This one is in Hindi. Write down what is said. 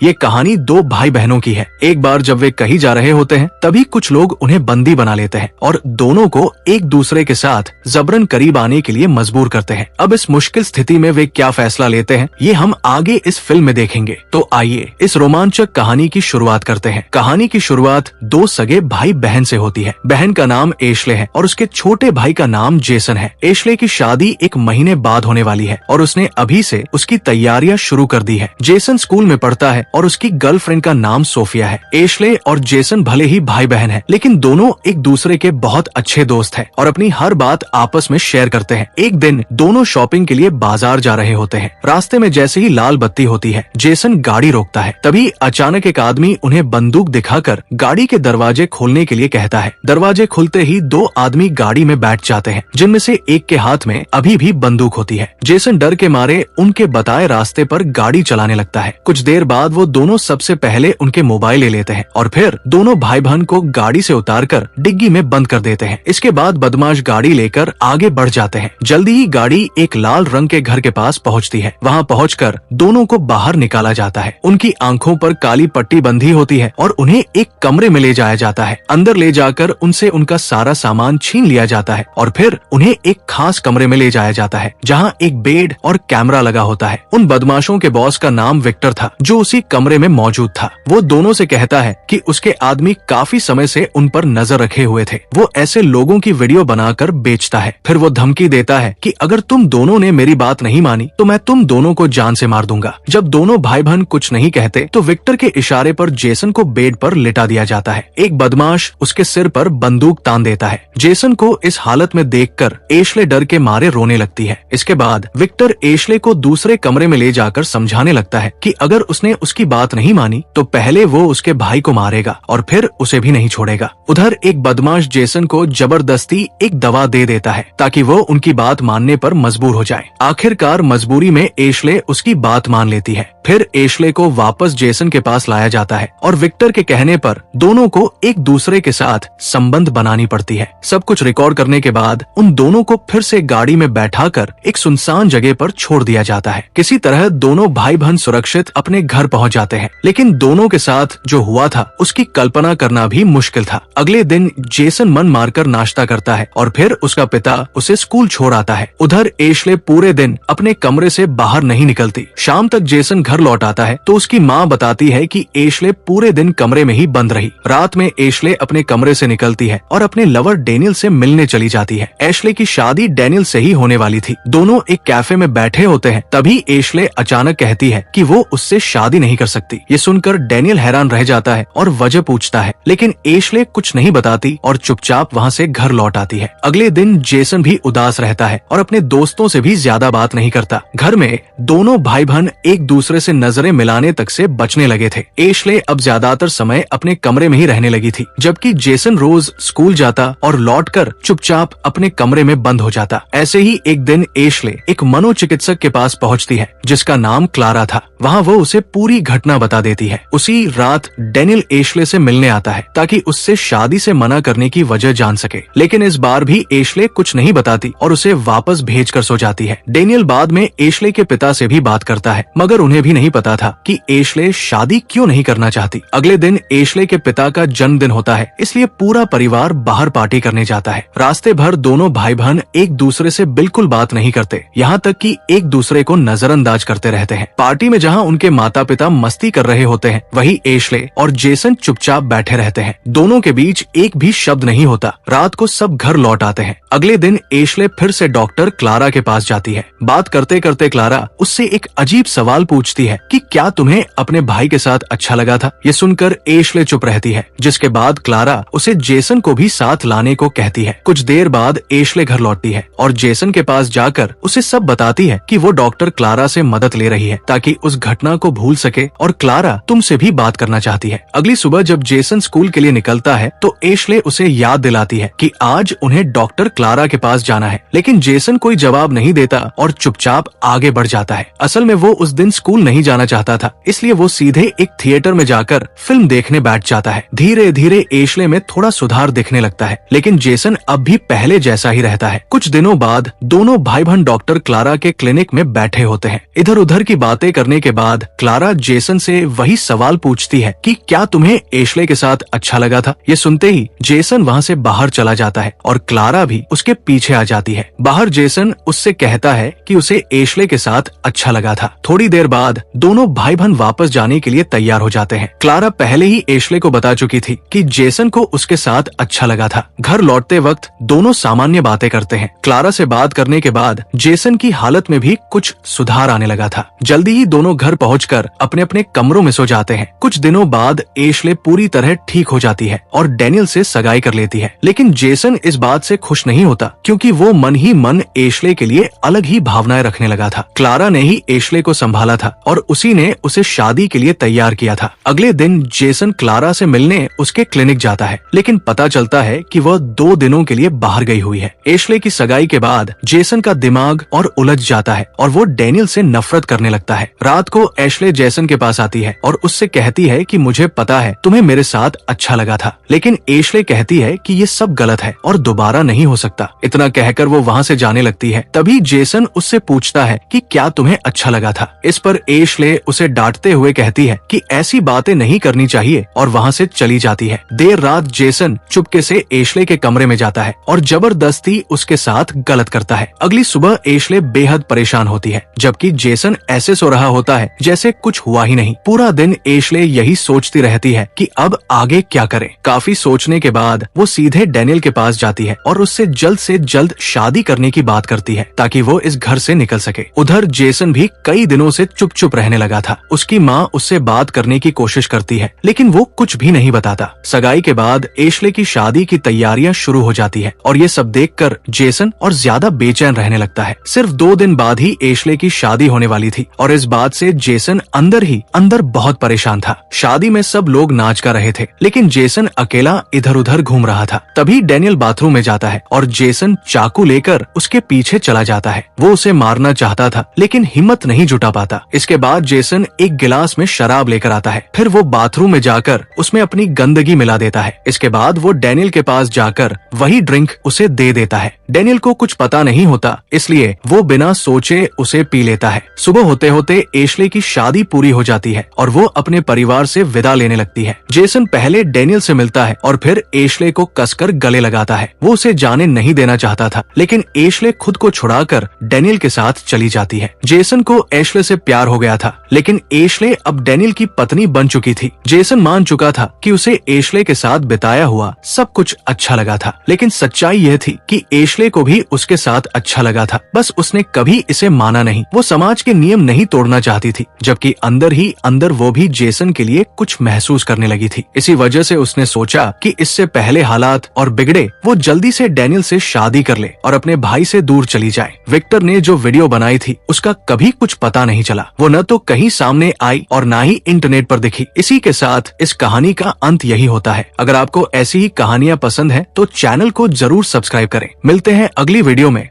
ये कहानी दो भाई बहनों की है। एक बार जब वे कहीं जा रहे होते हैं तभी कुछ लोग उन्हें बंदी बना लेते हैं और दोनों को एक दूसरे के साथ जबरन करीब आने के लिए मजबूर करते हैं। अब इस मुश्किल स्थिति में वे क्या फैसला लेते हैं ये हम आगे इस फिल्म में देखेंगे। तो आइए इस रोमांचक कहानी की शुरुआत करते हैं। कहानी की शुरुआत दो सगे भाई बहन से होती है। बहन का नाम एशले है और उसके छोटे भाई का नाम जेसन है। एशले की शादी एक महीने बाद होने वाली है और उसने अभी से उसकी तैयारियां शुरू कर दी है। जेसन स्कूल में पढ़ता है और उसकी गर्लफ्रेंड का नाम सोफिया है। एशले और जेसन भले ही भाई बहन है लेकिन दोनों एक दूसरे के बहुत अच्छे दोस्त हैं और अपनी हर बात आपस में शेयर करते हैं। एक दिन दोनों शॉपिंग के लिए बाजार जा रहे होते हैं। रास्ते में जैसे ही लाल बत्ती होती है जेसन गाड़ी रोकता है। तभी अचानक एक आदमी उन्हें बंदूक दिखाकर गाड़ी के दरवाजे खोलने के लिए कहता है। दरवाजे खुलते ही दो आदमी गाड़ी में बैठ जाते हैं जिनमें से एक के हाथ में अभी भी बंदूक होती है। जेसन डर के मारे उनके बताए रास्ते पर गाड़ी चलाने लगता है। कुछ देर बाद वो दोनों सबसे पहले उनके मोबाइल ले लेते हैं और फिर दोनों भाई बहन को गाड़ी से उतारकर डिग्गी में बंद कर देते हैं। इसके बाद बदमाश गाड़ी लेकर आगे बढ़ जाते हैं। जल्दी ही गाड़ी एक लाल रंग के घर के पास पहुंचती है। वहां पहुंचकर दोनों को बाहर निकाला जाता है। उनकी आंखों पर काली पट्टी बंधी होती है और उन्हें एक कमरे में ले जाया जाता है। अंदर ले जाकर उनसे उनका सारा सामान छीन लिया जाता है और फिर उन्हें एक खास कमरे में ले जाया जाता है जहाँ एक बेड और कैमरा लगा होता है। उन बदमाशों के बॉस का नाम विक्टर था जो उसी कमरे में मौजूद था। वो दोनों से कहता है कि उसके आदमी काफी समय से उन पर नजर रखे हुए थे। वो ऐसे लोगों की वीडियो बनाकर बेचता है। फिर वो धमकी देता है कि अगर तुम दोनों ने मेरी बात नहीं मानी तो मैं तुम दोनों को जान से मार दूंगा। जब दोनों भाई बहन कुछ नहीं कहते तो विक्टर के इशारे पर जेसन को बेड पर लिटा दिया जाता है। एक बदमाश उसके सिर पर बंदूक तान देता है। जेसन को इस हालत में देखकर एशले डर के मारे रोने लगती है। इसके बाद विक्टर एशले को दूसरे कमरे में ले जाकर समझाने लगता है कि अगर उसने उसकी बात नहीं मानी तो पहले वो उसके भाई को मारेगा और फिर उसे भी नहीं छोड़ेगा। उधर एक बदमाश जेसन को जबरदस्ती एक दवा दे देता है ताकि वो उनकी बात मानने पर मजबूर हो जाए। आखिरकार मजबूरी में एशले उसकी बात मान लेती है। फिर एशले को वापस जेसन के पास लाया जाता है और विक्टर के कहने पर दोनों को एक दूसरे के साथ संबंध बनानी पड़ती है। सब कुछ रिकॉर्ड करने के बाद उन दोनों को फिर से गाड़ी में बैठाकर एक सुनसान जगह पर छोड़ दिया जाता है। किसी तरह दोनों भाई बहन सुरक्षित अपने घर पहुंच जाते हैं लेकिन दोनों के साथ जो हुआ था उसकी कल्पना करना भी मुश्किल था। अगले दिन जेसन मन मारकर नाश्ता करता है और फिर उसका पिता उसे स्कूल छोड़ आता है। उधर एशले पूरे दिन अपने कमरे से बाहर नहीं निकलती। शाम तक जेसन घर लौट आता है तो उसकी माँ बताती है कि एशले पूरे दिन कमरे में ही बंद रही। रात में एशले अपने कमरे से निकलती है और अपने लवर डेनियल से मिलने चली जाती है। एशले की शादी डेनियल से ही होने वाली थी। दोनों एक कैफे में बैठे होते हैं तभी एशले अचानक कहती है कि वो उससे शादी नहीं कर सकती। ये सुनकर डेनियल हैरान रह जाता है और वजह पूछता है लेकिन एशले कुछ नहीं बताती और चुपचाप वहाँ से घर लौट आती है। अगले दिन जेसन भी उदास रहता है और अपने दोस्तों से भी ज्यादा बात नहीं करता। घर में दोनों भाई बहन एक दूसरे से नजरें मिलाने तक से बचने लगे थे। एशले अब ज्यादातर समय अपने कमरे में ही रहने लगी थी जबकि जेसन रोज स्कूल जाता और लौटकर चुपचाप अपने कमरे में बंद हो जाता। ऐसे ही एक दिन एशले एक मनोचिकित्सक के पास पहुंचती है जिसका नाम क्लारा था। वहाँ वो उसे पूरी घटना बता देती है। उसी रात डेनियल एशले से मिलने आता है ताकि उससे शादी से मना करने की वजह जान सके लेकिन इस बार भी एशले कुछ नहीं बताती और उसे वापस भेज कर सो जाती है। डेनियल बाद में एशले के पिता से भी बात करता है मगर उन्हें भी नहीं पता था कि एशले शादी क्यों नहीं करना चाहती। अगले दिन एशले के पिता का जन्मदिन होता है इसलिए पूरा परिवार बाहर पार्टी करने जाता है। रास्ते भर दोनों भाई बहन एक दूसरे से बिल्कुल बात नहीं करते, यहाँ तक कि एक दूसरे को नजरअंदाज करते रहते हैं। पार्टी में जहाँ उनके माता पिता मस्ती कर रहे होते हैं वही एशले और जेसन चुपचाप बैठे रहते हैं। दोनों के बीच एक भी शब्द नहीं होता। रात को सब घर लौट आते हैं। अगले दिन एशले फिर से डॉक्टर क्लारा के पास जाती है। बात करते करते क्लारा उससे एक अजीब सवाल पूछती है कि क्या तुम्हें अपने भाई के साथ अच्छा लगा था। ये सुनकर एशले चुप रहती है जिसके बाद क्लारा उसे जेसन को भी साथ लाने को कहती है। कुछ देर बाद एशले घर लौटती है और जेसन के पास जाकर उसे सब बताती है कि वो डॉक्टर क्लारा से मदद ले रही है ताकि उस घटना को भूल सके और क्लारा तुमसे भी बात करना चाहती है। अगली सुबह जब जेसन स्कूल के लिए निकलता है तो एशले उसे याद दिलाती है कि आज उन्हें डॉक्टर क्लारा के पास जाना है लेकिन जेसन कोई जवाब नहीं देता और चुपचाप आगे बढ़ जाता है। असल में वो उस दिन स्कूल नहीं जाना चाहता था इसलिए वो सीधे एक थिएटर में जाकर फिल्म देखने बैठ जाता है। धीरे धीरे एशले में थोड़ा सुधार दिखने लगता है लेकिन जेसन अब भी पहले जैसा ही रहता है। कुछ दिनों बाद दोनों भाई बहन डॉक्टर क्लारा के क्लिनिक में बैठे होते हैं। इधर उधर की बातें करने के बाद क्लारा जेसन से वही सवाल पूछती है कि क्या तुम्हें एशले के साथ अच्छा लगा था। ये सुनते ही जेसन वहाँ से बाहर चला जाता है और क्लारा भी उसके पीछे आ जाती है। बाहर जेसन उससे कहता है कि उसे एशले के साथ अच्छा लगा था। थोड़ी देर बाद दोनों भाई बहन वापस जाने के लिए तैयार हो जाते हैं। क्लारा पहले ही एशले को बता चुकी थी कि जेसन को उसके साथ अच्छा लगा था। घर लौटते वक्त दोनों सामान्य बातें करते हैं। क्लारा से बात करने के बाद जेसन की हालत में भी कुछ सुधार आने लगा था। जल्दी ही दोनों घर पहुंचकर अपने अपने कमरों में सो जाते हैं। कुछ दिनों बाद एशले पूरी तरह ठीक हो जाती है और डैनियल से सगाई कर लेती है। लेकिन जेसन इस बात से खुश नहीं होता क्योंकि वो मन ही मन एशले के लिए अलग ही भावनाएं रखने लगा था। क्लारा ने ही एशले को संभाला था और उसी ने उसे शादी के लिए तैयार किया था। अगले दिन जेसन क्लारा से मिलने उसके क्लिनिक जाता है, लेकिन पता चलता है कि वह 2 दिनों के लिए बाहर गई हुई है। एशले की सगाई के बाद जेसन का दिमाग और उलझ जाता है और वो डैनियल से नफरत करने लगता है। रात को एशले जेसन के पास आती है और उससे कहती है कि मुझे पता है तुम्हें मेरे साथ अच्छा लगा था, लेकिन एशले कहती है कि ये सब गलत है और दोबारा नहीं हो सकता। इतना कहकर वो वहाँ से जाने लगती है। तभी जेसन उससे पूछता है कि क्या तुम्हें अच्छा लगा था। इस पर एशले उसे डांटते हुए कहती है कि ऐसी बातें नहीं करनी चाहिए और वहाँ से चली जाती है। देर रात जेसन चुपके से एशले के कमरे में जाता है और जबरदस्ती उसके साथ गलत करता है। अगली सुबह एशले बेहद परेशान होती है, जबकि जेसन ऐसे सो रहा होता है जैसे कुछ हुआ ही नहीं। पूरा दिन एशले यही सोचती रहती है कि अब आगे क्या करे। काफी सोचने के बाद वो सीधे डैनियल के पास जाती है और उससे जल्द से जल्द शादी करने की बात करती है ताकि वो इस घर से निकल सके। उधर जेसन भी कई दिनों से चुप चुप रहने लगा था। उसकी माँ उससे बात करने की कोशिश करती है, लेकिन वो कुछ भी नहीं बताता। सगाई के बाद एशले की शादी की तैयारियां शुरू हो जाती है और ये सब देखकर जेसन और ज्यादा बेचैन रहने लगता है। सिर्फ 2 दिन बाद ही एशले की शादी होने वाली थी और इस बात से जेसन अंदर ही अंदर बहुत परेशान था। शादी में सब लोग नाच गा रहे थे, लेकिन जेसन अकेला इधर उधर घूम रहा था। तभी डैनियल बाथरूम में जाता है और जेसन चाकू लेकर उसके पीछे चला जाता है। वो उसे मारना चाहता था, लेकिन हिम्मत नहीं जुटा पाता। इसके बाद जेसन एक गिलास में शराब लेकर आता है। फिर वो बाथरूम में जाकर उसमें अपनी गंदगी मिला देता है। इसके बाद वो डैनियल के पास जाकर वही ड्रिंक उसे दे देता है। डैनियल को कुछ पता नहीं होता, इसलिए वो बिना सोचे उसे पी लेता है। सुबह होते होते एशले की शादी पूरी हो जाती है और वो अपने परिवार से विदा लेने लगती है। जेसन पहले डैनियल से मिलता है और फिर एशले को कसकर गले लगाता है। वो उसे जाने नहीं देना चाहता था, लेकिन एशले खुद को छुड़ाकर डैनियल के साथ चली जाती है। जेसन को एशले से प्यार हो गया था, लेकिन एशले अब डैनियल की पत्नी बन चुकी थी। जेसन मान चुका था कि उसे एशले के साथ बिताया हुआ सब कुछ अच्छा लगा था, लेकिन सच्चाई यह थी कि एशले को भी उसके साथ अच्छा लगा था, बस उसने कभी इसे माना नहीं। वो समाज के नियम नहीं तोड़ना चाहती थी, जबकि अंदर ही अंदर वो भी जेसन के लिए कुछ महसूस करने लगी थी। इसी वजह से उसने सोचा कि इससे पहले हालात और बिगड़े, वो जल्दी से डैनियल से शादी कर ले और अपने भाई से दूर चली जाए। विक्टर ने जो वीडियो बनाई थी उसका कभी कुछ पता नहीं चला। वो न तो कहीं सामने आई और न ही इंटरनेट पर दिखी। इसी के साथ इस कहानी का अंत यही होता है। अगर आपको ऐसी ही कहानियाँ पसंद है तो चैनल को जरूर सब्सक्राइब करें। मिलते हैं अगली वीडियो में।